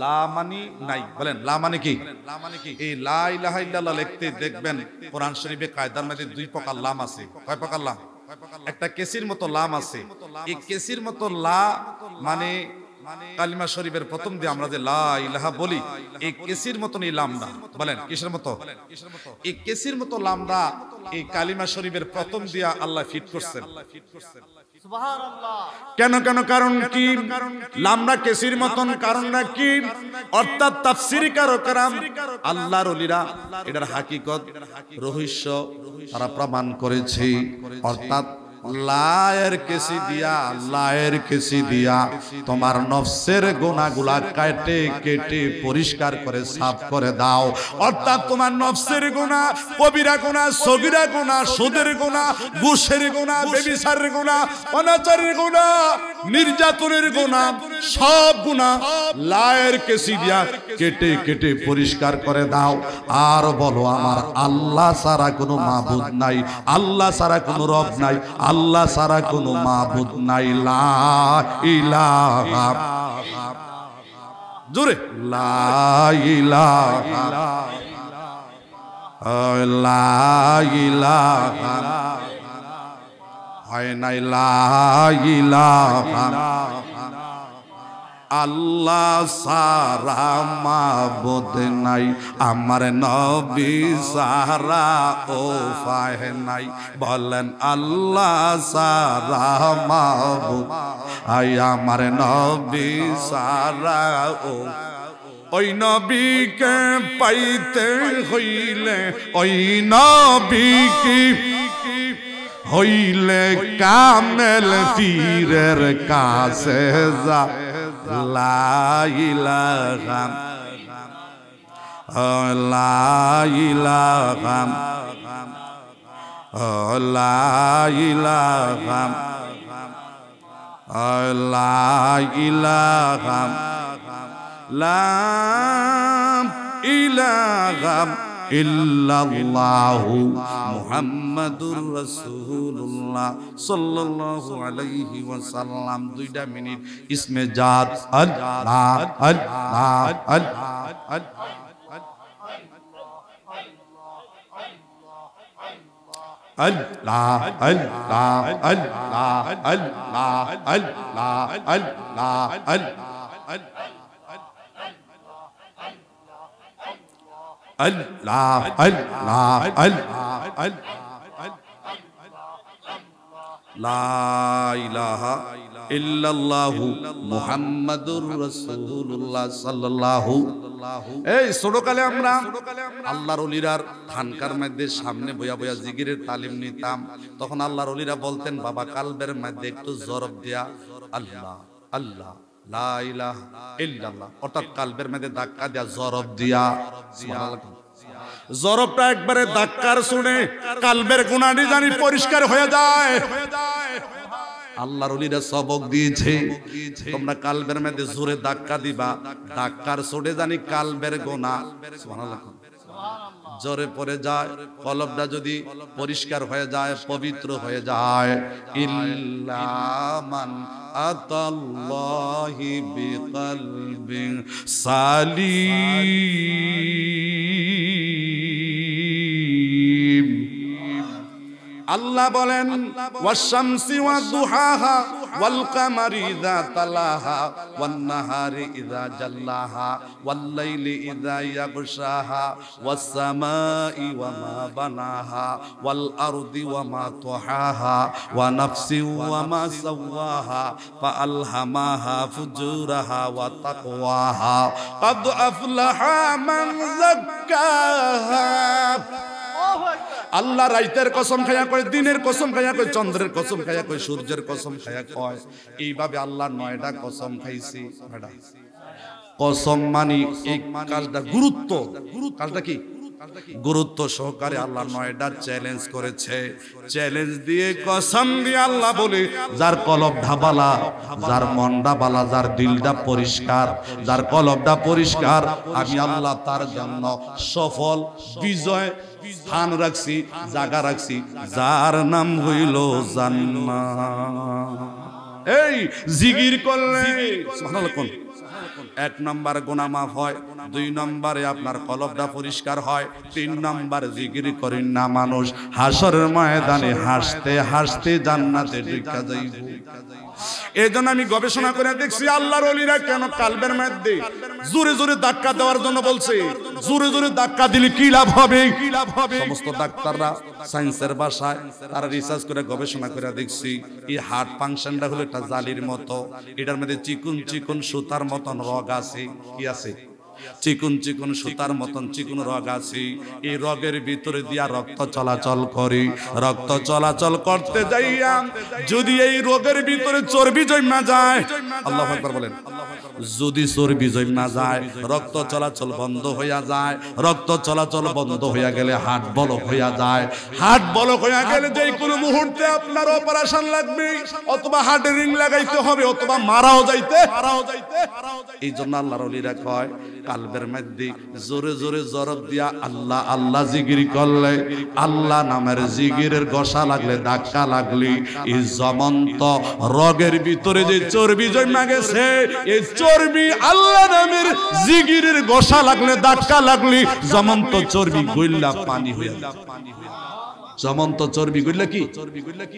লা মানি নাই, বলেন লা মানে কি? এই লা ইলাহা ইল্লাল্লাহ লিখতে দেখবেন কোরআন শরীফে কায়দার মধ্যে দুই প্রকার লাম আছে। কয় প্রকার লাম? একটা কেসির মতো লাম আছে। এই কেসির মতো লা মানে কালিমা শরীফের প্রথম দিয়ে আমরা যে লা ইলাহা বলি, এই কেসির মতন এই লামটা, বলেন কিসের মতো? এই কেসির মতো লামটা এই কালিমা শরীফের প্রথম দিয়া আল্লাহ ফিট করছেন। কেন কেন কারণ কি? লামরা কেসির মতন, কারণটা কি? অর্থাৎ তাফসীরি কারকেরা, আল্লাহর ওলিরা এটার হাকিকত রহস্য তারা প্রমাণ করেছে। অর্থাৎ লায়ের কেসি দিয়া তোমার নফসের গুনাহগুলা কেটে কেটে পরিষ্কার করে সাফ করে দাও। অর্থাৎ তোমার নফসের গুনাহ, কবিরা গুনাহ, সগীরা গুনাহ, সুদের গুনাহ, ঘুষের গুনাহ, ব্যভিচারের গুনাহ, অনাচারের গুনাহ, নির্যাতনের গুনাহ, সব গুনাহ লায়ের কেসি দিয়া কেটে কেটে পরিষ্কার করে দাও। আর বলো আমার আল্লাহ ছাড়া কোনো মাবুদ নাই, আল্লাহ ছাড়া কোনো রব নাই, আল্লাহ ছাড়া কোনো মাবুদ নাই। লা ইলাহা, জোরে লা ইলাহা, লা ইলাহা, হয় নাই লা ইলাহা, আল্লাহ সারা মাবুদ নাই, আমার নবী সারা উপায় নাই। বলেন আল্লাহ সারা মাবুদ, আই আমার নবী সারা ওই নবীকে পাইতে হইলে, ওই নবীকে হইলে কামেল পীরের কাছে যা। লা ইলাহা, লা ইলাহা, লা ইলাহা, লা ইলাহা, লা ইলাহা ইল্লাল্লাহু মুহাম্মাদুর রাসূলুল্লাহ সাল্লাল্লাহু আলাইহি ওয়াসাল্লাম। 2টা মিনিট ইসমে জাত আল্লাহ আল্লাহ আল্লাহ আল্লাহ আল্লাহ আল্লাহ আল্লাহ আল্লাহ আল্লাহ আল্লাহ আল্লাহ আল্লাহ, লা ইলাহা ইল্লাল্লাহু মুহাম্মাদুর রাসূলুল্লাহ সাল্লাল্লাহু। এই ছোটকালে আমরা আল্লাহর ওলিরার খানকার মধ্যে সামনে বয়া বয়া জিকিরের তালিম নিতাম। তখন আল্লাহর ওলিরা বলতেন, বাবা কালবের মধ্যে একটু জরব দিয়া আল্লাহ আল্লাহ লা ইলাহা ইল্লাল্লাহ, অর্থাৎ কালবের মধ্যে ধাক্কা দিয়া জরব দিয়া। জরবটা একবারে ধাক্কার শুনে কালবের গুনাহটি জানি পরিষ্কার হয়ে যায়। আল্লাহর ওলিরা সবক দিয়েছে, তোমরা কালবের মধ্যে জোরে ধাক্কা দিবা, ধাক্কার ছোটে জানি কালবের গুনাহ সুবহানাল্লাহ জোরে পড়ে যায়, কলবটা যদি পরিষ্কার হয়ে যায়, পবিত্র হয়ে যায়। ইল্লা মান আতাল্লাহি বিকলবিন সালিম। আল্লাহ বলেন, ওয়াশ-শামসি ওয়াদ-দুহাহা ওয়াল-কামারি ইযা তালাহা ওয়ান-নাহারি ইযা জাল্লাহা ওয়াল-লাইলি ইযা ইয়াগশাহা ওয়াস-সামাই ওয়া মা বানাহা ওয়াল-আরদি ওয়া মা তুহাহা ওয়া নাফসিন ওয়া মা সাওয়াহা ফাআলহামাহা ফুজুরাহা ওয়া তাকওয়াহা ক্বাদ আফলাহা মান যাক্কাহা। আল্লাহ রাইতের কসম খায়া কয়, দিনের কসম খায়া কয়, চন্দ্রের কসম খায়া কয়, সূর্যের কসম খায়া কয়। এইভাবে আল্লাহ 9টা কসম খাইছি। কসম মানি এই কাজটা গুরুত্ব, কাজটা কি গুরুত্ব সহকারে আল্লাহ 9টা চ্যালেঞ্জ করেছে। চ্যালেঞ্জ দিয়ে কসম দিয়ে আল্লাহ বলে, যার কলবটা বালা, যার মনটা বালা, যার দিলটা পরিষ্কার, যার কলবটা পরিষ্কার, আমি আল্লাহ তার জন্য সফল বিজয় স্থান রাখছি, জায়গা রাখছি, যার নাম হইল জান্নাত। এই জিকির করলে সুবহানাল্লাহ কোন এক নম্বর গুনাহ মাফ হয়, 2 নম্বরে আপনার কলবটা পরিষ্কার হয়, 3 নম্বর জিকির করেন না মানুষ হাসরের ময়দানে হাসতে হাসতে জান্নাতে ঢুকে যাইব। এজন্য আমি গবেষণা করে দেখছি আল্লাহর ওলিরা কেন কালবের মধ্যে জোরে জোরে ধাক্কা দেওয়ার জন্য বলছে। জোরে জোরে ধাক্কা দিলে কি লাভ হবে? সমস্ত ডাক্তাররা সায়েন্সের ভাষায় তারা রিসার্চ করে গবেষণা করে দেখছি এই হার্ট ফাংশনটা হলো একটা জালির মতো, এটার মধ্যে চিকুন চিকুন সুতার মতন রগ আছে। কি আছে? চিকুন চিকুন সুতার মতন চিকুন রগ আছে। এই রগের ভিতরে দিয়া রক্ত চলাচল করে। রক্ত চলাচল করতে যাইয়া যদি এই রোগের ভিতরে চর্বি জমা যায়, আল্লাহু আকবার বলেন, যদি চর্বি জমা যায় রক্ত চলাচল বন্ধ হইয়া যায়। রক্ত চলাচল বন্ধ হইয়া গেলে হার্ট ব্লক হইয়া যায়। হার্ট ব্লক হইয়া গেলে যে কোনো মুহূর্তে আপনার অপারেশন লাগবে, অথবা হার্টে রিং লাগাইতে হবে, অথবা মারাও যাইতে। এই জন্য আল্লাহর ওলিরা কয় কালবের মধ্যে জোরে জোরে জরব দিয়া আল্লাহ আল্লাহ জিকির করলে, আল্লাহ নামের জিকিরের গসা লাগলে, ধাক্কা লাগলে এই জমন্ত রগের ভিতরে যে চর্বি জমা গেছে, এই চর্বি আল্লাহ নামের জিকিরের গসা লাগলে, ধাক্কা লাগলে জমন্ত চর্বি গইল্লা পানি হইয়া যায়। জমন্ত চর্বি গইল্লা কি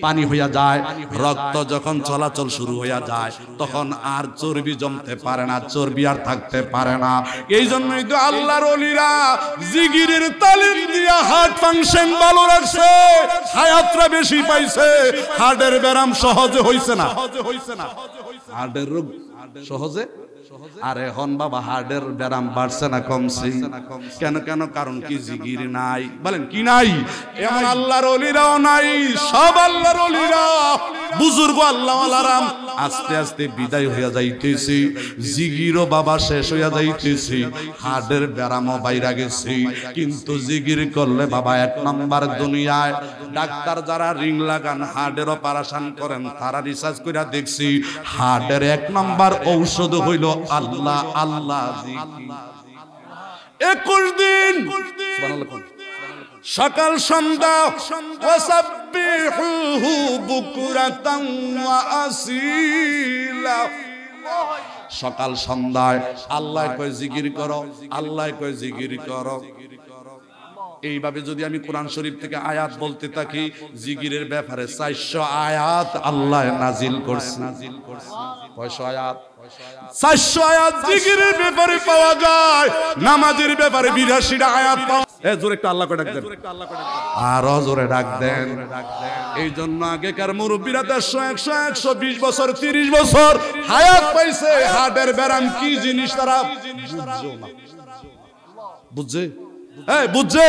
পানি হইয়া যায়। রক্ত যখন চলাচল শুরু হইয়া যায় তখন আর চর্বি জমতে পারে না, চর্বি আর থাকতে পারে না। এই জন্যই তো আল্লাহর ওলিরা জিকিরের তালিম দিয়া হার্ট ফাংশন ভালো রাখছে, হায়াতটা বেশি পাইছে। হার্টের ব্যারাম সহজে হইছে না, হার্টের রোগ সহজে। আর এখন বাবা হার্টের ব্যারাম বাড়ছে না কমছে? কেন কেন? কারণ কি জিকির নাই। বলেন কি নাই? এমন আল্লাহর ওলিরাও নাই। সব আল্লাহর ওলিরা বুজুর্গ আল্লাহওয়ালারা আস্তে আস্তে বিদায় হইয়া যাইতেছে, জিকিরও বাবা শেষ হইয়া যাইতেছে, হার্টের ব্যারামও বাইরা গেছে। কিন্তু জিকির করলে বাবা 1 নম্বর দুনিয়ায়। ডাক্তার যারা রিং লাগান, হার্টের অপারেশন করেন, তারা রিসার্চ করে দেখছি হার্টের 1 নম্বর ঔষধ হইল আল্লাহ আল্লাহ জিকির। 21 দিন সকাল সন্ধ্যা ওয়াসাব্বিহুহু বুকরাতান ওয়া আসীলা। সকাল সন্ধ্যায় আল্লাহ কয় জিকির করো, আল্লাহ কয় জিকির করো। এইভাবে যদি আমি কোরআন শরীফ থেকে আয়াত বলতে থাকি, জিকিরের ব্যাপারে 400 আয়াত আল্লাহ নাজিল করছে। 400 আয়াত, 400 আয়াত জিকিরের ব্যাপারে পাওয়া যায়। নামাজের ব্যাপারে 82টা আয়াত পাওয়া। জোরে একটু আল্লাহ করে ডাক দেন, আরো জোরে ডাক দেন। এই জন্য আগেকার মুরব্বীরা 100 120 বছর 30 বছর হায়াত পাইছে। হার্টের ব্যারাম কি জিনিস তারা বুঝছে, বুঝছে।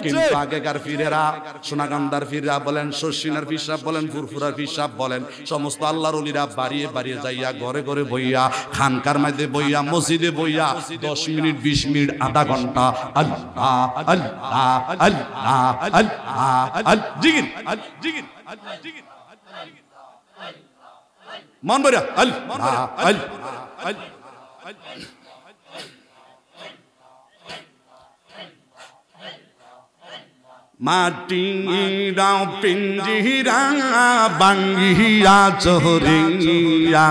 কিন্তু আগেকার ফিরেরা, সোনাগান্দার ফিররা বলেন, শশিনার ফিরসাব বলেন, ফুরফুরার ফিরসাব বলেন, সমস্ত আল্লাহর ওলিরা বাড়িয়ে বাড়িয়ে যাইয়া ঘরে ঘরে বইয়া, খানকার মধ্যে বইয়া, মসজিদে বইয়া 10 মিনিট 20 মিনিট আধা ঘন্টা আল্লাহ আল্লাহ আল্লাহ আল্লাহ জিকির জিকির জিকির মন বইরা আল্লাহ আল্লাহ। মাটিরা পিঞ্জিরা বাঙ্গিয়া চোরিয়া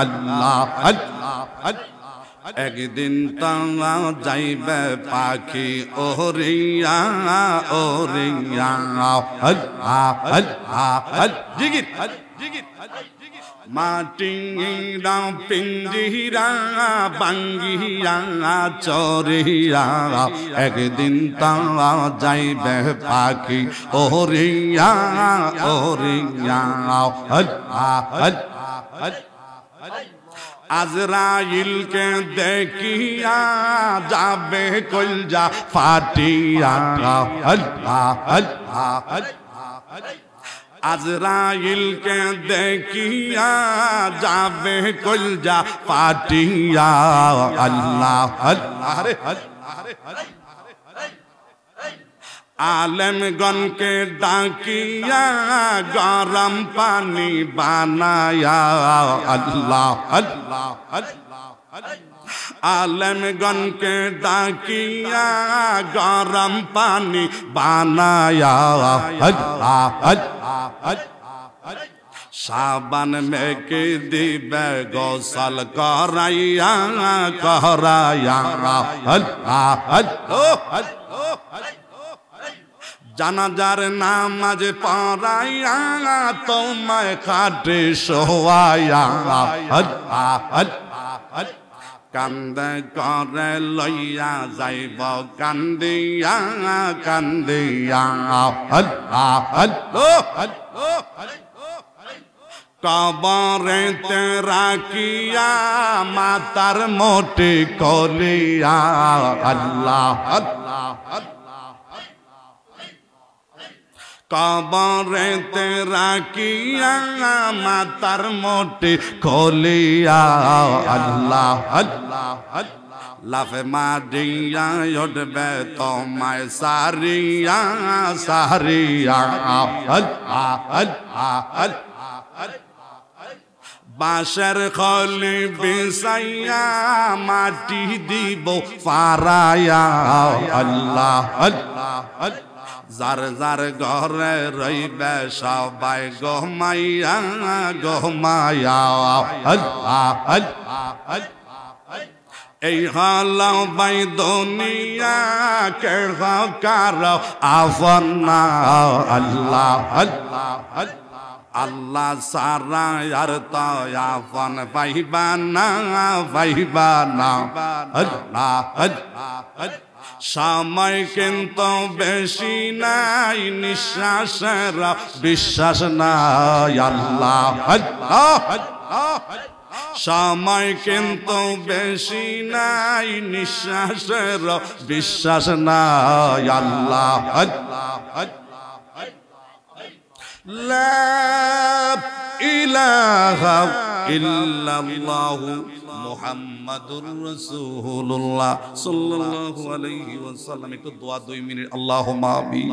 আল্লাহ আল্লাহ। একদিন তারা যাইবে পাখি ওরিয়া ওরিয়া আল্লাহ আল্লাহ জিকির জিকির। মাটিরা পিঞ্জিরা বাঙ্গিয়া চরিয়া একদিন তারা যাইবে পাখি ওরিয়া ওরিয়া আল্লাহ আল্লাহ। আজরাইলকে দেখিয়া যাবে কলজা ফাটিয়া আল্লাহ আল্লাহ। আজরাইলকে দেখিয়া যাবে কলজা ফাটিয়া আল্লাহ আল্লাহ। আলেমগণকে ডাকিয়া গরম পানি বানায়া আল্লাহ আল্লাহ আল্লাহ। আলেমগণকে ডাকিয়া গরম পানি বানায়া আল্লাহ আল্লাহ। সাবান মেকে দিবে গোসল করাইয়া করাইয়া জানাজার নামাজ পড়াইয়া তোমায় খাটে শোয়াইয়া কান্দে করে লইয়া যাইব কান্দিয়া কান্দিয়া কবরেতে রাখিয়া মাতার মোটি কলিয়া আল্লাহ কবরেতে রাখিয়া মাতার মোটি কলিয়া আল্লাহ লাফে মারিয়া উঠবে তোমায় সারিয়া সারিয়া বাঁশের খলি বিছাইয়া মাটি দিব ফারায়া আল্লাহ যার যার ঘরে রইবে সবাই ঘুমাইয়া ঘুমাইয়া এই হল বাই দুনিয়া কে কার আফনা আল্লাহ আল্লাহ সারা আর তয়াফন পাইবানা পাইবানা সময় কিন্তু বেশি নাই নিঃশ্বাসের বিশ্বাস নাই আল্লাহ সময় কিন্তু বেশি নাই নিঃশ্বাসের বিশ্বাস নাই আল্লাহ লা ইলাহা ইল্লাল্লাহু মুহাম্মাদুর রাসূলুল্লাহ সাল্লাল্লাহু আলাইহি ওয়াসাল্লাম। একটু দোয়া 2 মিনিট আল্লাহুম্মা আমিন।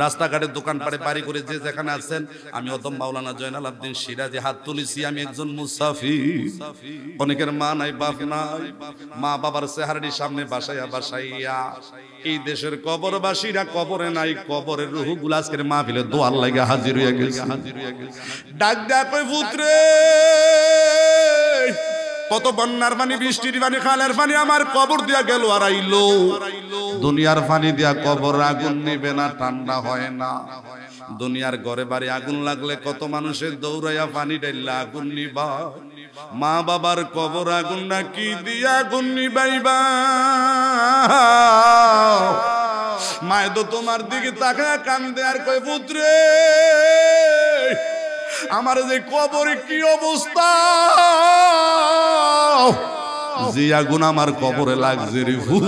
রাস্তাঘাটে দোকানপাটে বাড়ি করে যে যেখানে আছেন, আমি অদম মাওলানা জয়নাল আব্দিন সিরাজি হাত তুলেছি। আমি একজন মুসাফির। অনেকের মা নাই, বাপ নাই, মা বাবার চেহারাটি সামনে বাসাইয়া বাসাইয়া এই দেশের কবরবাসীরা কবরে নাই, কবরের রূহগুলো আজকের মাহফিলে দোয়ার লাগা হাজির হয়ে গেছে। ডাক দেয়া কই পুত্রে, কত বন্যার পানি, বৃষ্টির পানি, খালের পানি আমার কবর দিয়া গেল আর আইলো। দুনিয়ার পানি দিয়া কবর আগুন নিবে না, ঠান্ডা হয় না। দুনিয়ার ঘরে বাড়ি আগুন লাগলে কত মানুষের দৌড়াইয়া পানি ঢাইলা আগুন নিবা। মা বাবার কবর আগুন না কি দিয়া আগুন নিবাইবা? মায় তো তোমার দিকে তাকায় কান্দে আর কয় পুত্রে, আমার যে কবরে কি অবস্থা, যে আগুন আমার কবরে লাগছে রে ভূত,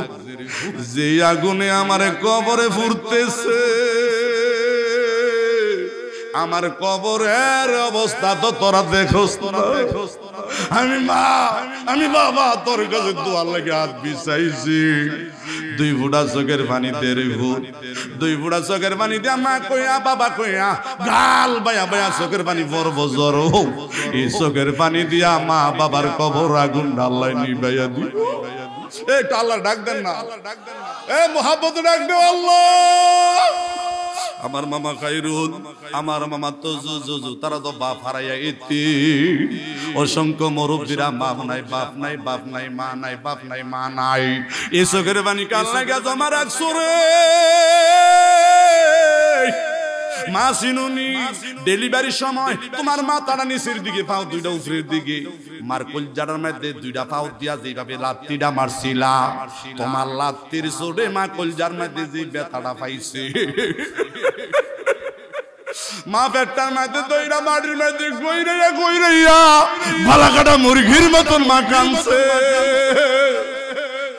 যে আগুনে আমার কবরে ফুরতেছে, আমার কবরের অবস্থা তো তোরা দেখোস না। আমি বাবা তোর কাছে দোয়ার লাগে হাত বিছাইছি। 2 ফুটা চোখের পানি দে রে ভূত, 2 ফুটা চোখের পানি দিয়া মা কইয়া বাবা কইয়া গাল বায়া বায়া চোখের পানি পড়ব জ্বর। এই চোখের পানি দিয়া মা বাবার কবর আগুন আল্লাহ নিবাইয়া দি। একটু আল্লাহ ডাক দেন না, এ মোহাব্বত ডাক দে আল্লাহ। আমার মামা খাইরুল, আমার মামা তজু, তারা তো বাপ হারাইয়া ইতি। অসংখ্য মুরব্বীরা বাপ নাই, বাপ নাই, বাপ নাই, মা নাই, বাপ নাই, মা নাই। এই চোখের পানি কাল লাগা জমা রাখছো রে। মা চিনুনি ডেলিভারির সময় তোমার মাথাটা নিচের দিকে, পাও 2টা উপরের দিকে, মার কলজাটার মধ্যে 2টা পাও দিয়া যেভাবে লাত্তিটা মারছিলা, তোমার লাত্তির চোটে মা কলজার মধ্যে যে ব্যথাটা পাইছে, মা পেটটার মধ্যে দইরা মাটির মধ্যে গইরাইয়া ভালাকাটা মুরগির মতন মা কাঁদছে।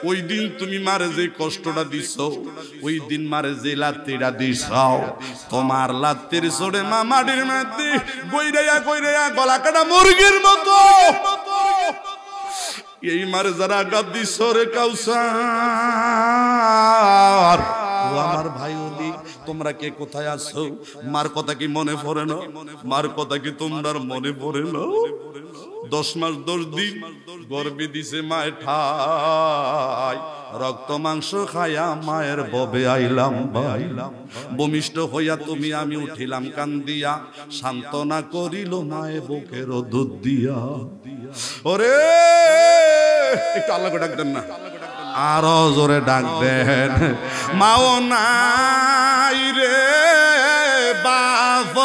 ওই দিন তুমি মারে যে কষ্টটা দিছ, ওই দিন মারে যে লাত্তিটা দিছ, তোমার লাত্তির চোটে মা মাটির মধ্যে গইরাইয়া গলা কাটা মুরগির মতো এই মারে যারা আঘাত দিছ রে কাউসার, ও আমার ভাই ওলি, তোমরা কে কোথায় আছো? মার কথা কি মনে পড়ে না? মার কথা কি তোমরা মনে পড়ে না? 10 মাস 10 দিন গর্ভে দিছে মায়ের ঠাই, রক্ত মাংস খায়া মায়ের ববে আইলাম ভাই, ভূমিষ্ঠ হইয়া তুমি আমি উঠিলাম কান্দিয়া, সান্ত্বনা করিল মায়ে বুকের দুধ দিয়া। ওরে একটু আল্লাহকে ডাক দেন না, আরো জোরে ডাক দেন। মাও নাই রে বাপ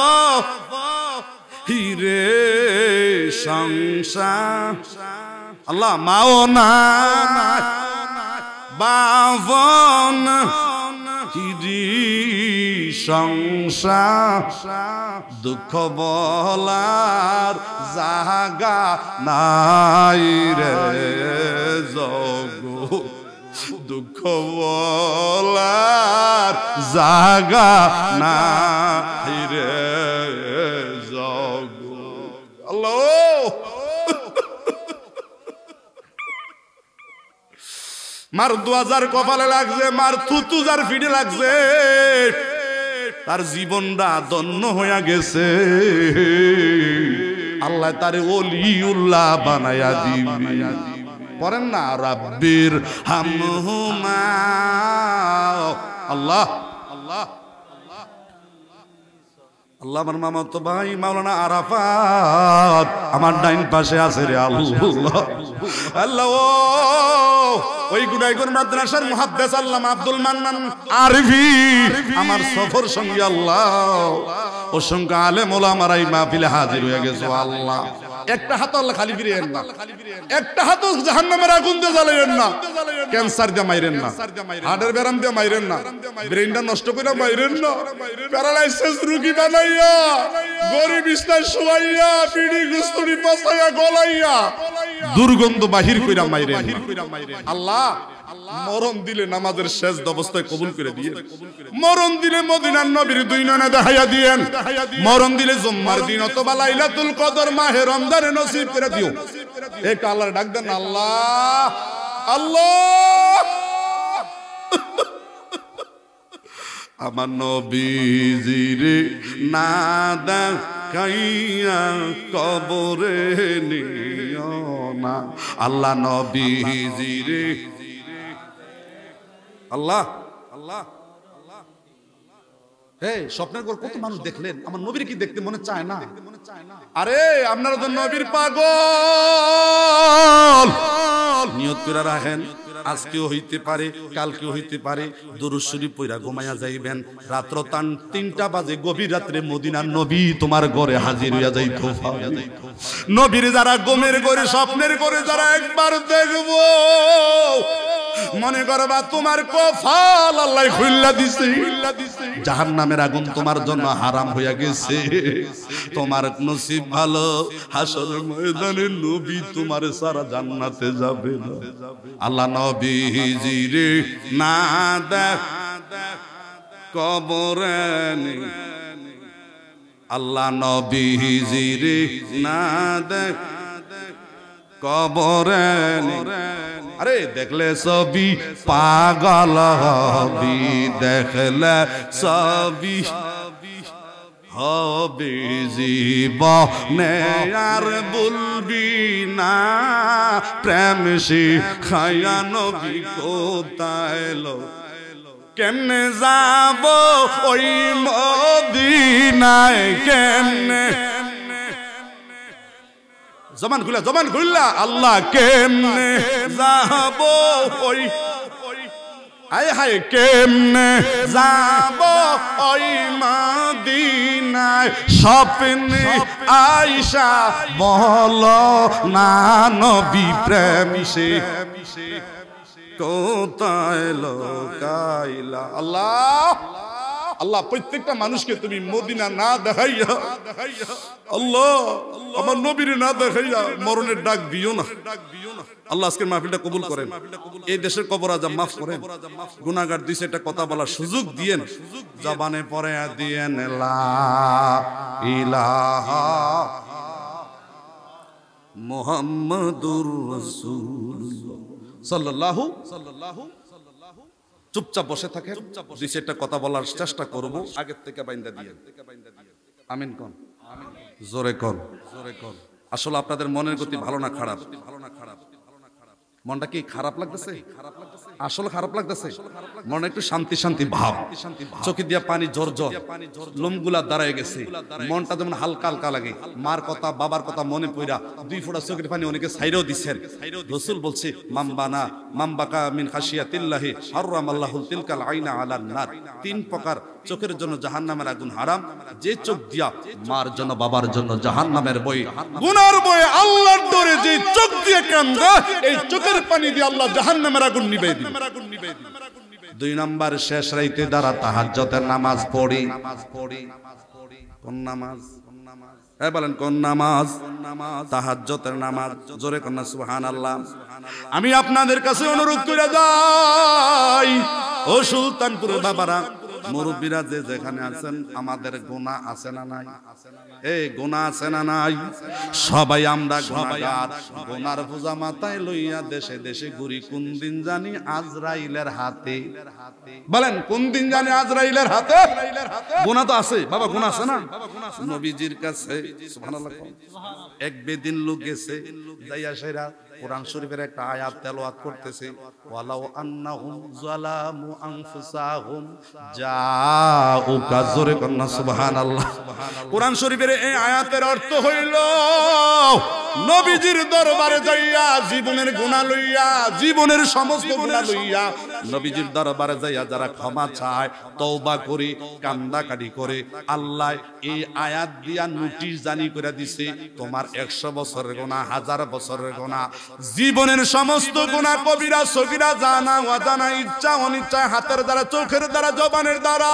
হিরে সংসার, আল্লাহ মাও নাই বাবন হিরি সংসার, দুঃখ বলার জাগা নাই রে জগৎ, দুঃখ বলার জাগা নাই রে জগৎ। আল্লাহ মার 2000 কপালে লাগছে, মার থুতু যার ফিডে লাগছে, তার জীবনটা ধন্য হইয়া গেছে। আল্লাহ তারে ওলিউল্লাহ বানায়া দিবে। পড়েন না রাব্বির হামহুমা, আল্লাহ আল্লাহ আল্লাহ। আমার মামাতো ভাই মাওলানা আরাফাত আমার ডাইন পাশে আছে রে আল্লাহ আল্লাহ। ওই গুনাইগুন মাদ্রাসার মুহাদ্দিস আল্লামা আব্দুল মান্নান আরিফি আমার সফর সঙ্গী আল্লাহ, অসংখ্য আলেম ওলামারা এই মাহফিলে হাজির হয়ে গেছে আল্লাহ। একটা হাত আল্লাহ খালি ফিরিয়েন না, একটা হাত জাহান্নামের আগুন দিয়ে জ্বালাইয়েন না, ক্যান্সার দিয়ে মাইরেন না, হার্টের ব্যারাম দিয়ে মাইরেন না, ব্রেনটা নষ্ট করে মাইরেন না, প্যারালাইসিস রোগী বানাইয়া গরিব বিছনায় শোয়াইয়া পিড়ি গুস্তুড়ি পাছাইয়া গলাইয়া দুর্গন্ধ বাহির কইরা মাইরেন আল্লাহ। মরণ দিলে নামাজের শেষ অবস্থায় কবুল করে দিয়ে, মরণ দিলে মদিনার নবীর দুই নয়নে দেখাইয়া দিয়েন, মরণ দিলে জুম্মার দিন অথবা লাইলাতুল কদর মাহে রমজানে নসিব করে দিও। একটা আল্লাহর ডাক দেন আল্লাহ আল্লাহ। আমার নবীজিরে না দেখাইয়া কবরে নিও না, আল্লাহ নবীজিরে আল্লাহ আল্লাহ। হে স্বপ্নের গল্প কত মানুষ দেখলেন, আমার নবীর কি দেখতে মনে চায় না? আরে আপনারা তো নবীর পাগল, নিয়ত করে রাখেন, আজকেও হইতে পারে কালকেও হইতে পারে দুরূদ শরীফ পড়া ঘুমাইয়া যাইবেন। রাত্র 3টা বাজে গভীর রাত্রে মদিনার নবী তোমার ঘরে হাজির হইয়া যাইতো। নবীর যারা গমের ঘরে স্বপ্নের ঘরে যারা একবার দেখবো মনে করবা তোমার কপাল আল্লাহ খুইল্লা দিছে, জাহান্নামের আগুন তোমার জন্য হারাম হইয়া গেছে। তোমার নসিব ভালো, হাসরের ময়দানে নবী তোমার সারা জান্নাতে যাবে না। আল্লাহ নবীজিরে না দেখ কবরে নি, আল্লাহ নবীজিরে না দেখ কবরে নি। আরে দেখলে সবই পাগল হবি, দেখলে সবই হবে জীবনে আর বলবি না প্রেম শিখায়া নবী কোথায় লো, কেমনে যাব ওই মদিনায় কেমনে, জবান খুললা আল্লাহ কেমনে যাব ওই, আয় হায় কেমনে যাব ওই মদিনায়, স্বপ্নে আয়শা বলো না নবী প্রেম সে কোথায় লোকাইলা। আল্লাহ আল্লাহ প্রত্যেকটা মানুষকে তুমি মদিনা না দেখাইয়া, আল্লাহ আমার নবীর না দেখাইয়া মরণের ডাক দিও না। আল্লাহ আজকের মাহফিলটা কবুল করেন, এই দেশের কবর আজাব মাফ করেন, গুনাহগার দিছে একটা কথা বলার সুযোগ দিয়েন, জবানে পড়ে দিয়েন লা ইলাহা মুহাম্মাদুর রাসূলুল্লাহ সাল্লাল্লাহু। চুপচাপ বসে থাকে, দুই চারটা কথা বলার চেষ্টা করব, আগের থেকে বাইন্দা দিয়ে আমিন কোন জোরে কোন। আসলে আপনাদের মনের গতি ভালো না খারাপ? মনটা কি খারাপ লাগতেছে? আসলে খারাপ লাগতেছে? মনে একটু শান্তি শান্তি ভাব, চোখে দিয়া পানি জোর জোর, লোমগুলা দাঁড়ায় গেছে, মনটা যেমন হালকা হালকা লাগে। মার কথা বাবার কথা মনে পড়া 2 ফোঁটা চোখের পানি অনেকে ছাইরেও দিচ্ছেন। রাসূল বলছে মামবাকা মিন খাশিয়াতিল্লাহি হারামাল্লাহুল তিলকাল আইনা আলান নার। 3 প্রকার চোখের জন্য জাহান্নামের আগুন হারাম। যে চোখ দিয়া মার জন্য বাবার জন্য জাহান্নামের বই, গুনার বই, আল্লাহর ডরে যে চোখ দিয়ে কান্দে, এই চোখের পানি দিয়ে আল্লাহ জাহান্নামের আগুন নিভিয়ে দিবেন। 2 নাম্বার, শেষ রাইতে দ্বারা তাহাজ্জুদের নামাজ পড়ি। কোন নামাজ? হ্যাঁ বলেন কোন নামাজ? তাহাজ্জুদের নামাজ। জোরে কন্যা সুবহানাল্লাহ। আমি আপনাদের কাছে অনুরোধ করে যাই, ও সুলতানপুরের বাবারা, মুরব্বীরা যে যেখানে আছেন, আমাদের গুনাহ আছে না নাই? এই গুনাহ আছে না নাই? সবাই আমরা গুনাহগার। গুনার বোঝা মাথায় লইয়া দেশে দেশে ঘুরি, কোন দিন জানি আজরাইলের হাতে। বলেন কোন দিন জানি আজরাইলের হাতে? গুনাহ তো আছে বাবা, গুনাহ আছে না? নবীজির কাছে সুবহানাল্লাহ এক বেদিন লোক গেছে, যাইয়া সেরা কোরআন শরীফের একটা আয়াত তেলাওয়াত করতেছে, ওয়ালাউ আন্নাহুম যালামু আনফুসাহুম জাউকা। জোরে কন্না সুবহানাল্লাহ। কোরআন শরীফের এই আয়াতের অর্থ হইল, নবীজির দরবারে যাইয়া জীবনের গুনাহ লইয়া, জীবনের সমস্ত গুনাহ লইয়া নবীজির দরবারে যাইয়া যারা ক্ষমা চায়, তওবা করে, কান্দাকাটি করে, আল্লাহ এই আয়াত দিয়া নোটিশ জানি করে দিছে, তোমার 100 বছরের গুনাহ, 1000 বছরের গুনাহ, জীবনের সমস্ত গুনাহ, কবিরা সগীরা, জানা অজানা, ইচ্ছা অনিচ্ছা, হাতের দ্বারা, চোখের দ্বারা, জবানের দ্বারা,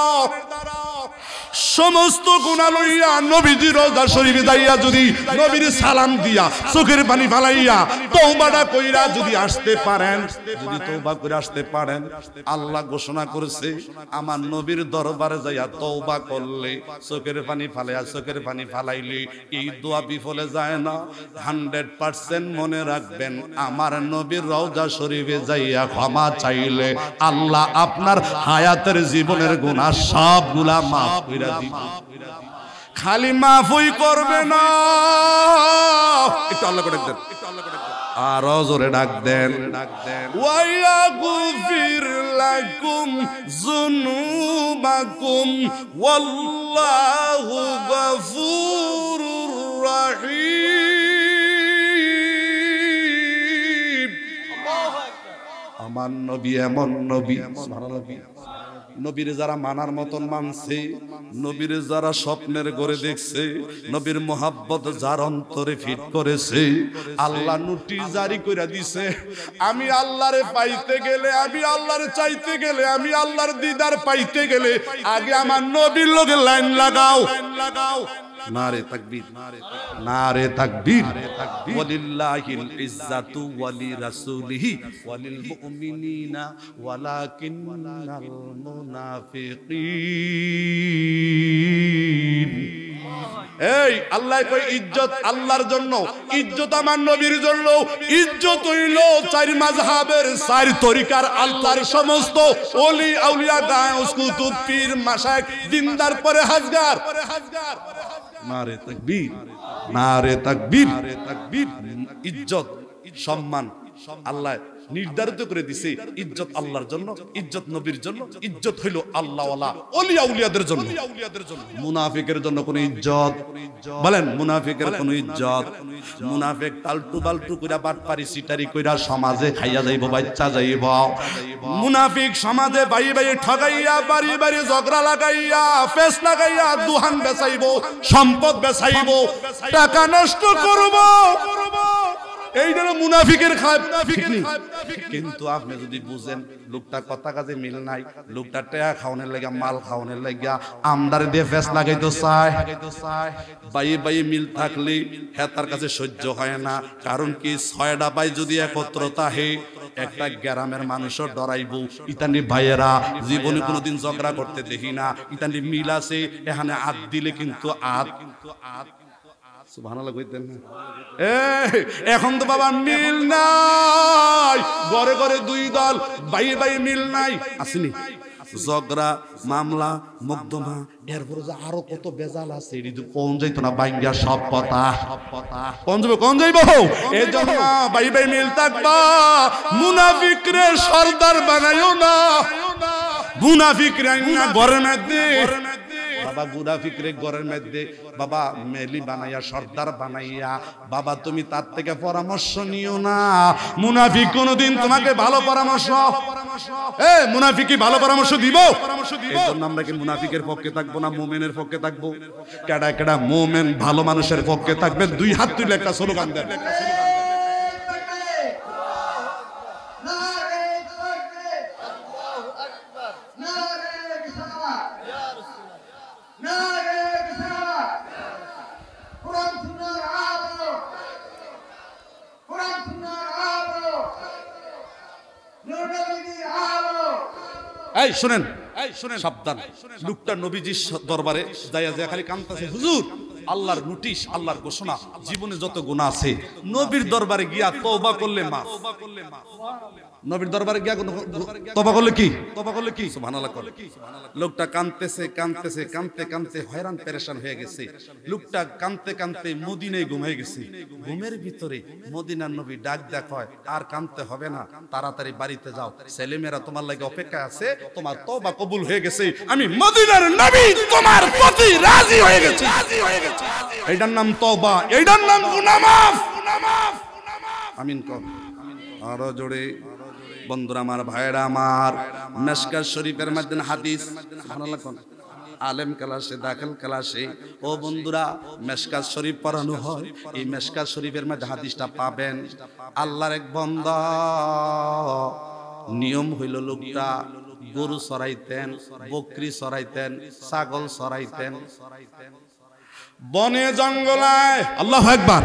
সমস্ত গুনাহ লইয়া নবীজির রওজা শরীফে যাইয়া যদি নবীর সালাম দিয়া চোখের পানি ফালাইয়া তওবাটা কইরা যদি আসতে পারেন, যদি তওবা করে আসতে পারেন, আল্লাহ ঘোষণা করেছে আমার নবীর দরবারে যাইয়া তওবা করলে, চোখের পানি ফালাইয়া, চোখের পানি ফালাইলে এই দোয়া বিফলে যায় না। 100% মনে রাখবেন, আমার নবীর রওজা শরীফে যাইয়া ক্ষমা চাইলে আল্লাহ আপনার হায়াতের জীবনের গুনাহ সবগুলা মাফ করে দিবেন। খালি মাফই করবে না, একটু আল্লাহ করে ডাক দেন, আরো জোরে ডাক দেন, ওয়ায়াগফির লাকুম যুনুবাকুম ওয়াল্লাহু গফুরুর রহিম। আমার নবী এমন নবী, সুবহানাল্লাহ। নবীর যারা মানার মতন মানছে, নবীর যারা স্বপ্নের ঘরে দেখছে, নবীর মোহাব্বত যার অন্তরে ফিট করেছে, আল্লাহ নোটিশ জারি করে দিছে, আমি আল্লাহরে পাইতে গেলে, আমি আল্লাহরে চাইতে গেলে, আমি আল্লাহর দিদার পাইতে গেলে আগে আমার নবীর লগে লাইন লাগাও। নারে তাকবীর, নারে তাকবীর। ওয়ালিল্লাহিল ইজ্জাতু ওয়ালি রাসূলিহি ওয়ালিল মুমিনিনা ওয়ালাকিন্নাল মুনাফিকিন। এই আল্লাহ কই ইজ্জত আল্লাহর জন্য, ইজ্জত আমার নবীর জন্য, ইজ্জত হইল 4 মাযহাবের 4 তরিকার আল্লাহর সমস্ত ওলি আউলিয়া, গায়স, কুতুব, পীর, মাশায়েখ, দিনদার, পরহেজগার। নারে তাকবীর, নারে তাকবীর। ইজ্জত সম্মান আল্লাহ নির্ধারিত করে দিছে, ইজ্জত আল্লাহর জন্য, ইজ্জত নবীর জন্য, ইজ্জত হইল আল্লাহওয়ালা ওলি আউলিয়াদের জন্য। মুনাফিকের জন্য কোন ইজ্জত? বলেন মুনাফিকের কোন ইজ্জত? মুনাফিক টালটু বালটু কইরা বাটপারি সিটারি কইরা সমাজে খাইয়া যাইব, বাচ্চা যাইব। মুনাফিক সমাজে বাই বাই ঠগাইয়া, বাড়ি বাড়ি ঝগড়া লাগাইয়া, ফেস লাগাইয়া দুহান বেচাইব, সম্পদ বেচাইব, টাকা নষ্ট করব, এইটা মুনাফিকের খায়। কিন্তু আপনি যদি বুঝেন লোকটা কথা কাজে মিল নাই, লোকটা টাকা খাওয়ানোর লাগা, মাল খাওয়ানোর লাগা আমদারে দিয়ে ফেস লাগাইতে চায়, বাইয়ে বাইয়ে মিল থাকলে হ্যাঁ তার কাছে সহ্য হয় না। কারণ কি 6টা ভাই যদি একত্রতা হে, একটা গ্রামের মানুষও ডরাইব, ইতানি ভাইয়েরা জীবনে কোনোদিন ঝগড়া করতে দেখি না, ইতানি মিল আছে, এখানে আত দিলে কিন্তু আত সুবহানাল্লাহ কইতেন না? এখন তো বাবা মিল নাই, ঘরে ঘরে দুই দল, ভাই ভাই মিল নাই, আসেনি? ঝগড়া, মামলা, মোকদ্দমা, এরপরে যে আরো কত বেজাল আছে, এটি কোন যাইতো না বাইঙ্গা সব কথা কোন যাইব। এই জন্য ভাই ভাই মিল থাকবা, মুনাফিকরে সর্দার বানাইও না, মুনাফিকরে না ঘরের মধ্যে বাবা, মুনাফিকরে ঘরের মধ্যে বাবা মেলি বানাইয়া সর্দার বানাইয়া বাবা তুমি তার থেকে পরামর্শ নিও না। মুনাফিক কোনদিন তোমাকে ভালো পরামর্শ, মুনাফিক কি ভালো পরামর্শ দিব? এই জন্য আমরা কি মুনাফিকের পক্ষে থাকবো না মুমিনের পক্ষে থাকবো? কেডা কেডা মুমিন ভালো মানুষের পক্ষে থাকবেন? দুই হাত তুলে একটা স্লোগান দেন। এই শুনেন, সাবধান, লোকটা নবীজির দরবারে যাইয়া যায় খালি কাঁদতেছে, হুজুর আল্লাহর নোটিশ, আল্লাহর ঘোষণা, জীবনে যত গুনাহ আছে নবীর দরবারে গিয়া তওবা করলে মাফ। নবীর দরবারে গিয়া তওবা করলে কি? তওবা করলে কি? সুবহানাল্লাহ। লোকটা কাঁদতেছে কাঁদতেছে কাঁদতে কাঁদতে হয়রান পেরেশান হয়ে গেছে। লোকটা কাঁদতে কাঁদতে মদিনায় ঘুমিয়ে গেছে। ঘুমের ভিতরে মদিনার নবী ডাক দেয়া কয়, আর কাঁদতে হবে না, তাড়াতাড়ি বাড়িতে যাও, ছেলেমেয়েরা তোমার লাগি অপেক্ষায় আছে, তোমার তওবা কবুল হয়ে গেছে, আমি মদিনার নবী তোমার প্রতি রাজি হয়ে গেছি। এইটার নাম তওবা, এইটার নাম গুনাহ মাফ। আমিন কর আরো জোরে। বন্ধুরা আমার, ভাইরা আমার, মিশকাত শরীফের মধ্যে হাদিস, সুবহানাল্লাহ কোন আলেম ক্লাসে দাখিল ক্লাসে ও বন্ধুরা মিশকাত শরীফ পড়ানো হয়। এই মিশকাত শরীফের মধ্যে হাদিসটা পাবেন। আল্লাহর এক বান্দা, নিয়ম হইল লোকটা গরু চড়াইতেন, বকরি চড়াইতেন, ছাগল চড়াইতেন, বনে জঙ্গলায়, আল্লাহু আকবার,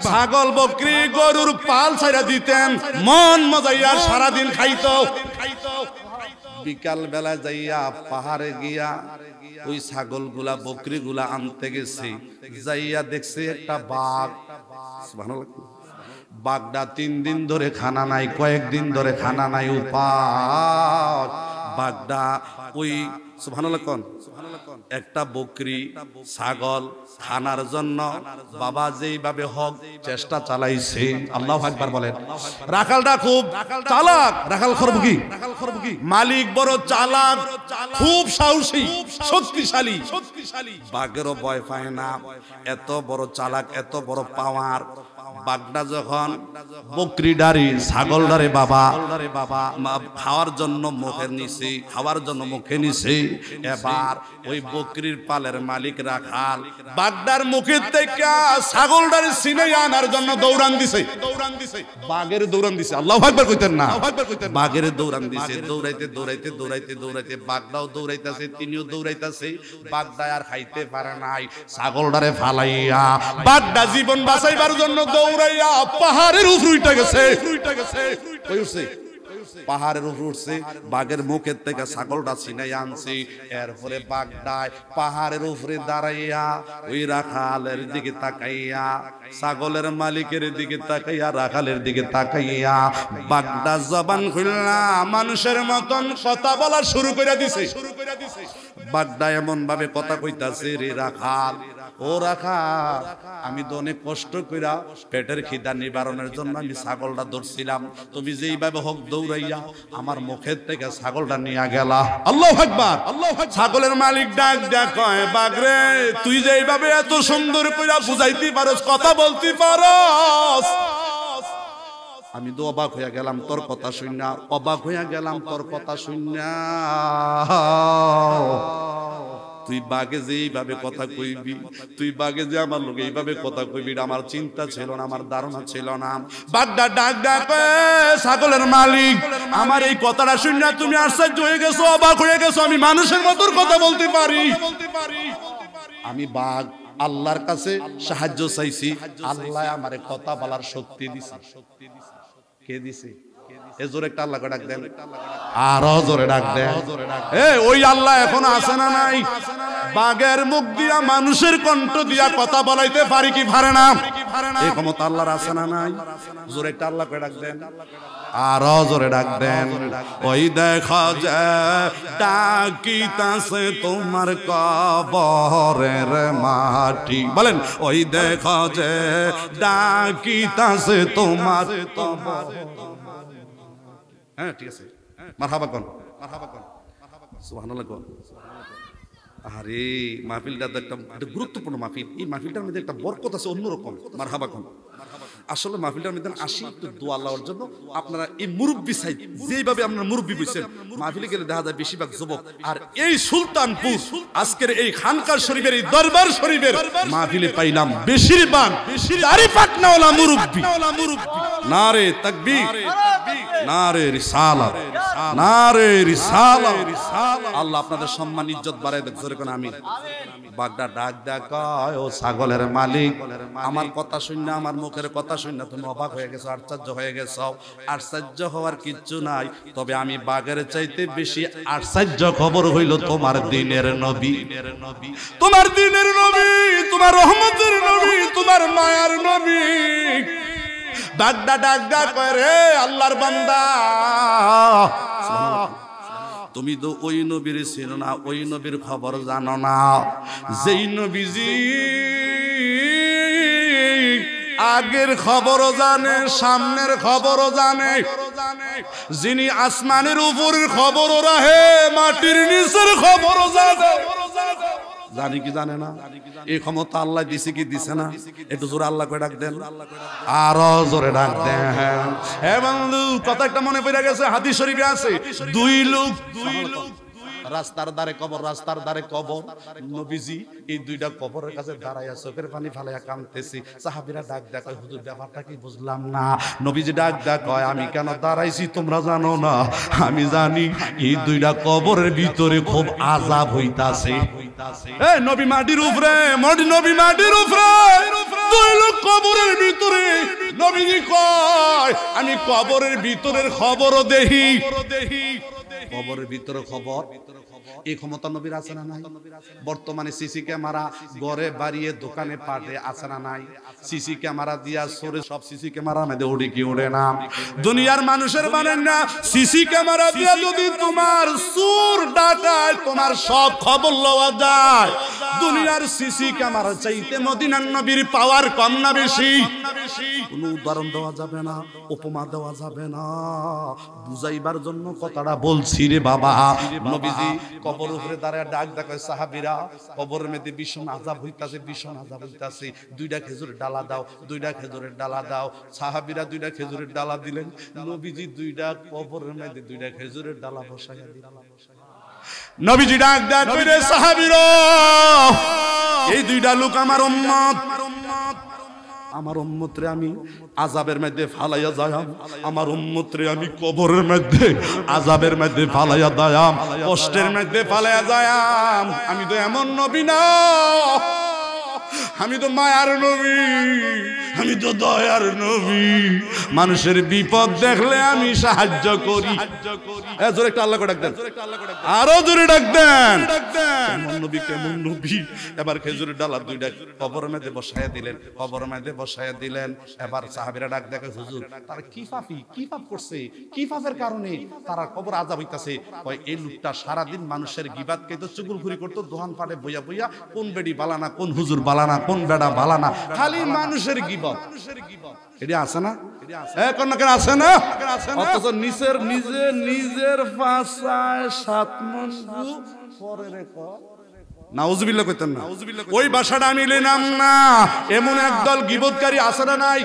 ছাগল বকরি গরুর পাল ছাইরা দিতেন, মন মজাইয়া সারাদিন খাইতো। বিকাল বেলা যাইয়া পাহাড়ে গিয়া ওই ছাগল গুলা বকরি গুলা আনতে গেছে, যাইয়া দেখছে একটা বাঘ। সুবহানাল্লাহ। বাঘটা 3 দিন ধরে খানা নাই, কয়েকদিন ধরে খানা নাই, উপাস। বাঘটা ওই সুবহানাল্লাহ কোন একটা বকরি ছাগল খানার জন্য বাবা যেইভাবে হক চেষ্টা চালাইছে, আল্লাহু আকবার বলেন। রাখালটা খুব চালাক, রাখাল খরবুকি, মালিক বড় চালাক, খুব সাহসী, শক্তিশালী। বাঘেরও ভয় পায় না, এত বড় চালাক, এত বড় পাওয়ার। বাঘটা যখন বকরি ডারি ছাগল ডারে বাবা খাওয়ার জন্য মুখে নিছে, এবার ওই বকরির পালের মালিক রাখাল বাঘটার মুখের থেকে ছাগল ডারি ছিনে আনার জন্য দৌড়ান দিছে। বাঘের দৌড়ান দিছে, আল্লাহু আকবার কইতেন না? বাঘের দৌড়ান দিছে। দৌড়াইতে দৌড়াইতে দৌড়াইতে দৌড়াইতে বাঘটাও দৌড়াইতেছে, তিনিও দৌড়াইতেছে। বাঘটা আর খাইতে পারে নাই, ছাগল ডারে ফালাইয়া বাঘটা জীবন বাঁচাইবার জন্য দৌড়াইয়া পাহাড়ের উপর উঠে গেছে। পাহাড়ের উপর উঠছে, বাঘের মুখের থেকে ছাগলটা ছিনাই আনছে। এরপরে বাঘটায় পাহাড়ের উপরে দাঁড়াইয়া ওই রাখালের দিকে তাকাইয়া, ছাগলের মালিকের দিকে তাকাইয়া, রাখালের দিকে তাকাইয়া বাঘটা জবান খুললা মানুষের মতন কথা বলা শুরু করে দিছে। বাঘটা এমন ভাবে কথা কইতাছে, রে রাখাল, ও রাখাল, আমি তো অনেক কষ্ট কইরা পেটের খিদা নিবারণের জন্য আমি ছাগলটা ধরছিলাম, তুমি যেইভাবে হোক দৌড়াইয়া আমার মুখের থেকে ছাগলটা নিয়ে গেলা। আল্লাহু আকবার। ছাগলের মালিক ডাক দেয়া কয়, বাঘরে, তুই যেইভাবে এত সুন্দর কইরা বুঝাইতে পারস, কথা বলতে পারস, আমি তো অবাক হইয়া গেলাম তোর কথা শুননা, অবাক হইয়া গেলাম তোর কথা শুননা। তুই বাগে যে এইভাবে কথা কইবি, তুই বাগে যে আমার লোক এইভাবে কথা কইবি, আমার চিন্তা ছিল না, আমার ধারণা ছিল না। বাগদা ডাক ডাকে, ছাগলের মালিক, আমার এই কথাটা শুননা তুমি আশ্চর্য হয়ে গেছো, অবাক হয়ে গেছো, আমি মানুষের মতন কথা বলতে পারি। আমি বাঘ আল্লাহর কাছে সাহায্য চাইছি, আল্লাহ আমারে কথা বলার শক্তি দিছে। কে দিছে? এজোরে একটা আল্লাহকে ডাক দেন। আরো জোরে ডাক দেন। ওই আল্লাহ এখন আছে না নাই? বাঘের মুখ দিয়া মানুষের কণ্ঠ দিয়া কথা বলাইতে পারি কি পারে না? এই ক্ষমতা আল্লাহর আছে না নাই? জোরে একটা আল্লাহ করে ডাক দেন, আরো জোরে ডাক দেন। ওই দেখা যায় ডাকিতাছে তোমার কবরের মাটি, বলেন ওই দেখা যায় ডাকিতাছে তোমার। হ্যাঁ ঠিক আছে, মারহাবা কোন, মারহাবা কোন, সুবহানাল্লাহ কোন। আরে মাহফিলটা তো একটা গুরুত্বপূর্ণ মাহফিল। এই মাহফিলটার মধ্যে একটা বরকত আছে অন্যরকম। মারহাবা কোন। আসলে মাহফিলটার মধ্যে আসি একটু দোয়া আল্লাহর জন্য। আপনারা এই মুরব্বী সাইড যেভাবে আপনারা মুরব্বী বলছেন, মাহফিলে গেলে দেখা যায় বেশিরভাগ যুবক। আর এই সুলতানপুর আজকের এই খানকা শরীফের এই দরবার শরীফের মাহফিলে পাইলাম বেশিরভাগ দাড়ি পাটনাওয়ালা মুরব্বী। নারে তাকবীর, নারে রিসালাত, নারে রিসালাত। আল্লাহ আপনাদের সম্মান ইজ্জত বাড়ায় দেখ, জোরে কোন আমিন। বাগদা ডাক ডাক কয় ও ছাগলের মালিক, আমার কথা শুনে, আমার মুখের কথা শুনে তুমি অবাক হয়ে গেছো, আশ্চর্য হয়ে গেছো। আশ্চর্য হওয়ার কিচ্ছু নাই, তবে আমি বাঘের চাইতে বেশি আশ্চর্য খবর হইল তোমার দিনের নবী, তোমার দিনের নবী, তোমার রহমতের নবী, তোমার মায়ার নবী। বাগদা ডাক ডাক কয় রে আল্লাহর বান্দা, তুমি তো ওই নবীর চিনো না, ওই নবীর খবর জানো না, যেই নবীজি আগের খবরও জানে, সামনের খবরও জানে, যিনি আসমানের উপরের খবরও রাখে, মাটির নিচের খবরও জানে। জানি কি জানে না? এই ক্ষমতা আল্লাহ দিছে কি দিছে না? একটু জোরে আল্লাহ করে ডাক দেন, আরো জোরে ডাক দেন। হ্যাঁ বন্ধু, কথা একটা মনে পড়ে গেছে, হাদিস শরীফে আছে, দুই লোক রাস্তার ধারে কবর, রাস্তার ধারে কবর। নবীজি এই দুইটা কবরের কাছে দাঁড়াইয়া চোখের পানি ফালাইয়া কাঁদতেছি। সাহাবীরা ডাক ডাক কয় হুজুর ব্যাপারটা কি বুঝলাম না। নবীজি ডাক ডাক কয় আমি কেন দাঁড়াইছি তোমরা জানো না? আমি জানি এই দুইটা কবরের ভিতরে খুব আযাব হইতাছে। এই নবী মাটির উপরে, নবী মাটির উপরে, দুই লোক কবরের ভিতরে। নবীজি কয় আমি কবরের ভিতরের খবরও দেখি, কবরের ভিতরে খবর। এই ক্ষমতা নবীর আছে না নাই? বর্তমানে সিসি ক্যামেরা ঘরে বাড়িয়ে দোকানে পাঠে আছে না নাই? সিসি ক্যামেরা দিয়া সরে সব সিসি ক্যামেরা মধ্যে উড়ে কি উড়ে না? দুনিয়ার মানুষের মানেন না, সিসি ক্যামেরা দিয়া যদি তোমার চোর ডাকায় তোমার সব খবর লওয়া যায়। দুনিয়ার সিসি ক্যামেরা চাইতে মদিনার নবীর পাওয়ার কম না বেশি? কোনো উদাহরণ দেওয়া যাবে না, উপমা দেওয়া যাবে না, বুঝাইবার জন্য কথাটা বলছি রে বাবা। নবীজি কবর উপরে দাঁড়ায় ডাক ডাক সাহাবীরা, কবরের মধ্যে ভীষণ আযাব হইতাছে, ভীষণ আযাব হইতাছে, দুইটা খেজুরের ডালা দাও, দুইটা খেজুরের ডালা দাও। সাহাবীরা দুইটা খেজুরের ডালা দিলেন, নবীজি দুইটা কবরের মধ্যে দুইটা খেজুরের ডালা বসাইয়া দিলেন। নবীজি ডাক ডাক কইরে সাহাবীরা, এই দুইটা লোক আমার উম্মত, আমার উম্মতরে আমি আযাবের মধ্যে ফালাইয়া যায়াম, আমার উম্মতরে আমি কবরের মধ্যে আযাবের মধ্যে ফালাইয়া দায়াম, কষ্টের মধ্যে ফালাইয়া যায়াম। আমি তো এমন নবী না, আমি তো মায়ার নবী, আমি তো দয়ার নবী। মানুষের বিপদ দেখলে আমি সাহায্য করি। জোরে একটা আল্লাহ করে ডাক দেন, আরো জোরে ডাক দেন। কেমন নবী, কেমন নবী। এবার খেজুরের ডালা দুইটা কবরের মধ্যে বসাইয়া দিলেন, কবরের মধ্যে বসাইয়া দিলেন। এবার সাহাবীরা ডাক দেখে হুজুর তারা কি পাপী, কি পাপ করছে, কি পাপের কারণে তারা কবর আযাব হইতাছে? কয় এই লোকটা সারাদিন মানুষের গীবাত খাইতো, চুগলখুরি করতো, দোহান পাড়ে বইয়া বইয়া কোন বেডি বালানা, কোন হুজুর বালানা, কোন বেড়া বালানা, খালি মানুষের গীবত। এটা আছে না? আছে না? অথচ নিজের নিজের নিজের ভাষায় সাত মন পরে রেখো। নাউজুবিল্লাহ কইতেন না, ওই ভাষাটা আমি নিলাম না। এমন একদল গীবতকারী আছে না নাই?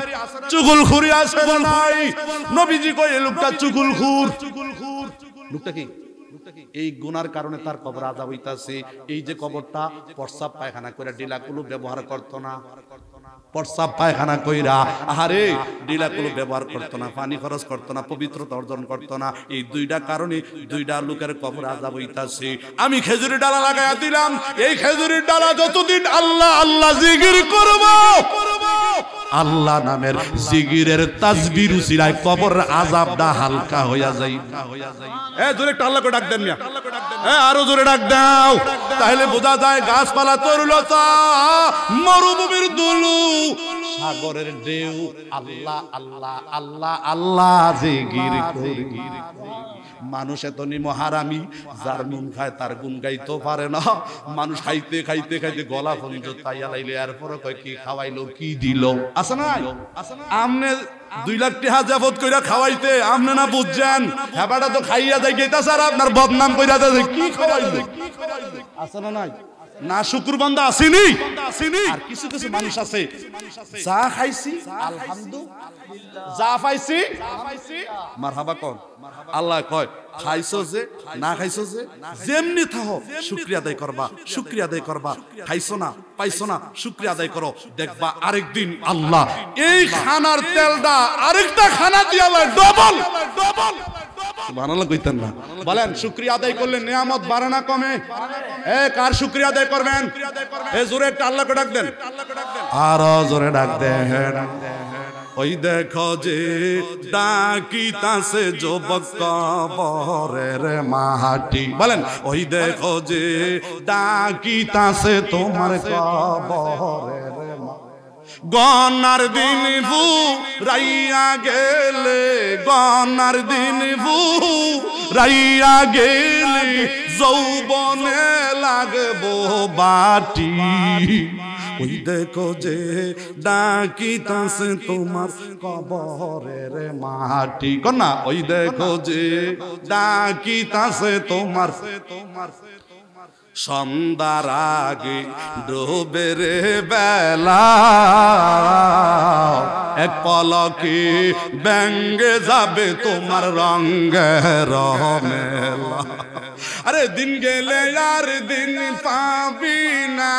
চুগলখুরি আছে না নাই? নবীজি কয় এই লোকটা চুগলখুর। লোকটা কি? এই গুনার কারণে তার কবর আযাব হইতাছে। এই যে কবরটা প্রস্রাব পায়খানা করে ডিলাকুলো ব্যবহার করতো না, প্রস্রাব পায়খানা কইরা আহারে ডিলাকুলো ব্যবহার করতো না, পানি খরচ করতো না, পবিত্রতা অর্জন করতো না। এই দুইটা কারণে দুইটা লোকের কবর আযাব হইতাছে। আমি খেজুরের ডালা লাগাইয়া দিলাম, এই খেজুরের ডালা যতদিন আল্লাহ আল্লাহ জিকির করব আল্লাহ নামের জিকিরের তাসবিহ উসিলায় কবরের আযাবটা হালকা হইয়া যায়। জোরে একটা আল্লাহকে ডাক দেন মিয়া, আরো জোরে ডাক দাও, তাহলে বোঝা যায় গাছপালা তরুলতা মরুভূমির দুলু সাগরের ঢেউ আল্লাহ আল্লাহ আল্লাহ আল্লাহ জিকির করি। মানুষ এত নিমহারামি, যার নুন খায় তার গুণ গাইতে পারে না। মানুষ খাইতে খাইতে খাইতে গলা পর্যন্ত তাইয়া লাইলে, এরপরে কয় কি খাওয়াইলো কি দিল। আছে না আমনে 2 লাখ টাকা জাফত কইরা খাওয়াইতে আপনি না বুঝছেন, হেবাটা তো খাইয়া যাই গেতা স্যার আপনার বদনাম কইরা দেয় কি খাওয়াইলো। আছে না নাই না শুকর বান্দা আসেনি। আর কিছু কিছু মানুষ আছে যা খাইছি আলহামদুলিল্লাহ, যা পাইছি মারহাবা কোন। আল্লাহ কয় খাইছো যে না খাইছো যে যেমনি থাকো শুকরিয়া আদায় করবা, শুকরিয়া আদায় করবা। খাইছো না পাইছো না শুকরিয়া আদায় করো, দেখবা আরেকদিন আল্লাহ এই খানার তেলটা আরেকটা খানা দিয়া ডবল ডবল। সুবহানাল্লাহ কইতেন না, বলেন শুকরিয়া আদায় করলে নিয়ামত বাড়ে না কমে? কার শুকরিয়া আদায় করবেন? জোরে একটা আল্লাহকে ডাক দেন, আরো জোরে ডাক দেন। ওই দেখো যে ডাকিতাছে যুবক কবরের মাটি, বলেন ওই দেখো যে ডাকিতাছে তোমার কবরের গনার দিন রাইয়া গেলে, গনার দিন রাইয়া গেলে যৌবনে লাগবো বাটি। ওই দেখো যে ডাকিতাছে তোমার কবরের মাটি, কন্যা ওই দেখো যে ডাকিতাছে তোমার সন্ধ্যার আগে ডুবে রে বেলা, এক পলকে ব্যঙ্গে যাবে তোমার রঙের মেলা। আরে দিন গেলে আর দিন পাবি না,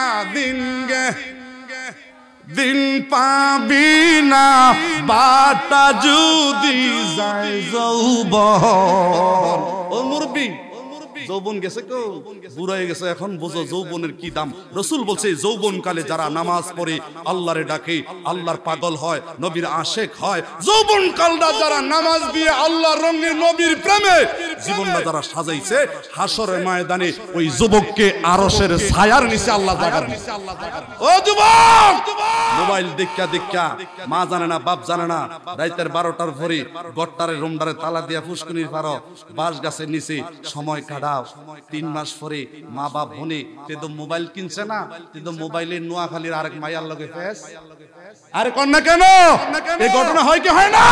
দিন পাবি না, বাটা যদি যায় যৌবন। ও মুরব্বি যৌবন গেছে কো বুড়া হয়ে গেছে, এখন বুঝো যৌবনের কি দাম। রাসূল বলছে যৌবন কালে যারা নামাজ পড়ে আল্লাহরে ডাকে আল্লাহর পাগল হয়, নবীর আশেক হয়। যৌবন কালটা যারা নামাজ দিয়ে আল্লাহর রঙে নবীর প্রেমে জীবনটা যারা সাজাইছে, হাসরের ময়দানে ওই যুবককে আরশের ছায়ার নিচে আল্লাহ জাগার। ও যুবক, মোবাইল দেখা দেখা মা জানে না বাপ জানে না, রাতের 12টার পরে গট্টারে রুমডারে তালা দিয়া ফুসকুনির পারো বাঁশ গাছের নিচে সময় কাটাও। 3 মাস পরে মা বাপ বনে তে তো মোবাইল কিনছে না, তে তো মোবাইলে নোয়াখালীর আরেক মাইয়ার লগে ফেস। আরে কোন না কেন এই ঘটনা হয় কি হয় না?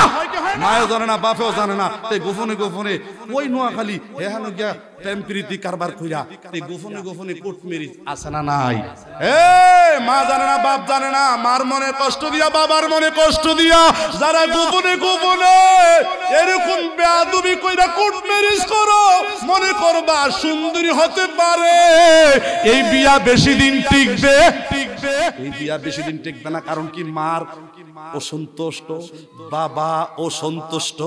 মায়ও জানে না বাপেও জানে না, তে গোপনে গোপনে ওই নোয়াখালী হেহানো গিয়া টেম্পিরিটি কারবার কইরা তে গোপনে গোপনে কোট মেরি আছে না নাই? মা জানে না বাপ জানে না, মার মনে কষ্ট দিয়া বাবার মনে কষ্ট দিয়া যারা গোপনে গোপনে এরকম বেয়াদবি কইরা কোট মেরিজ করো, মনে করবা সুন্দরী হতে পারে। এই বিয়া বেশি দিন টিকবে, এই বিয়া বেশি দিন টিকবে না। কারণ কি মার অসন্তুষ্ট, বাবা অসন্তুষ্ট,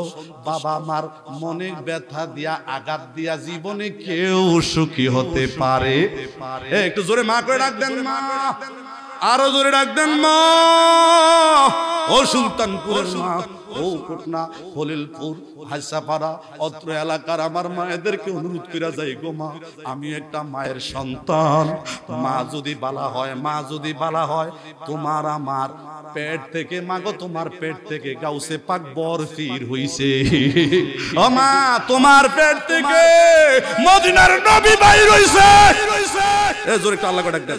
বাবা মার মনে ব্যথা দিয়া আঘাত দিয়া জীবনে কেউ সুখী হতে পারে। একটু জোরে মা করে ডাক দেন, মা আরো জোরে ডাক দেন মা। ও সুলতানপুরের মা, ও কোটনা হলিলপুর হাইসাপাড়া অত্র এলাকার আমার মায়েদেরকে অনুরোধ করা যায়, গো মা আমি একটা মায়ের সন্তান। মা যদি বালা হয়, মা যদি বালা হয়, তোমার আমার পেট থেকে মাগো তোমার পেট থেকে গাউসে পাক বরফির হইছে। ও মা তোমার পেট থেকে মদিনার নবী বাইর হইছে। এ জোরে একটা আল্লাহকে ডাক দেন।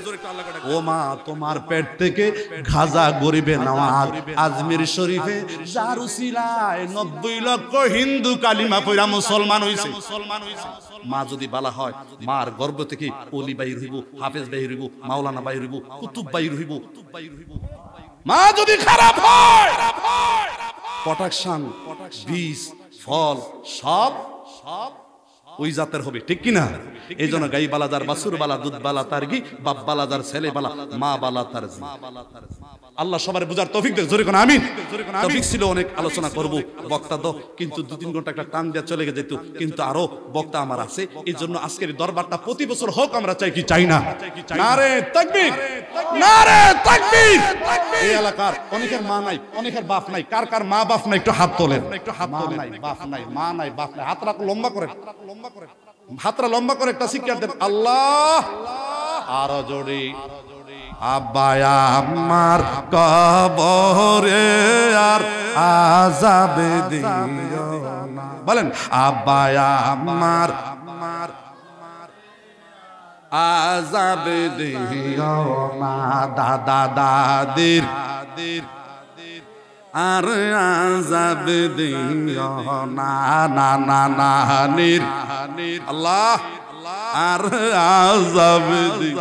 ও মা তোমার পেট থেকে খাজা গরিবে নওয়াজ আজমির শরীফে যার উসিলায় 90 লক্ষ হিন্দু কালিমা পড়া মুসলমান হইছে। মা যদি বালা হয়, মার গর্ভ থেকে ওলি বাইর হইব, হাফেজ বাইর হইব, মাওলানা বাইর হইব, কুতুব বাইর হইব। মা যদি খারাপ হয়, প্রোটেকশন বীজ ফল সব ওই জাতের হবে, ঠিক কিনা? এই জন্য গাই বালা যার, বাছুর বালা, দুধ বালা তার ঘি, বাপ বালা যার, ছেলে বালা, মা বালা তার। আল্লাহ সবার বুঝার তৌফিক দেন, জোরে কোন আমিন। তৌফিক ছিল অনেক আলোচনা করব, বক্তা তো কিন্তু 2-3 ঘন্টা একটা টান দিয়ে চলে যেত, কিন্তু আরো বক্তা আমার আছে। এই জন্য আজকের দরবারটা প্রতি বছর হোক, আমরা চাই কি চাই না? নারে তাকবীর, নারে তাকবীর। এই এলাকার অনেকের মা নাই, অনেকের বাপ নাই, কার কার মা বাপ নাই একটু হাত তোলেন। মা নাই, বাপ নাই, মা নাই, বাপ নাই, হাতটা লম্বা করে, হাতটা লম্বা করে একটা সিকিয়ার দেন। আল্লাহ আরো জোরে। আব্বা আমার কবরে আর আযাব দিও না, বলেন আব্বা আমার আযাব দিও না, দাদা দাদির আর আযাব দিও না, নানা নানির আল্লাহ আর আযাব দিও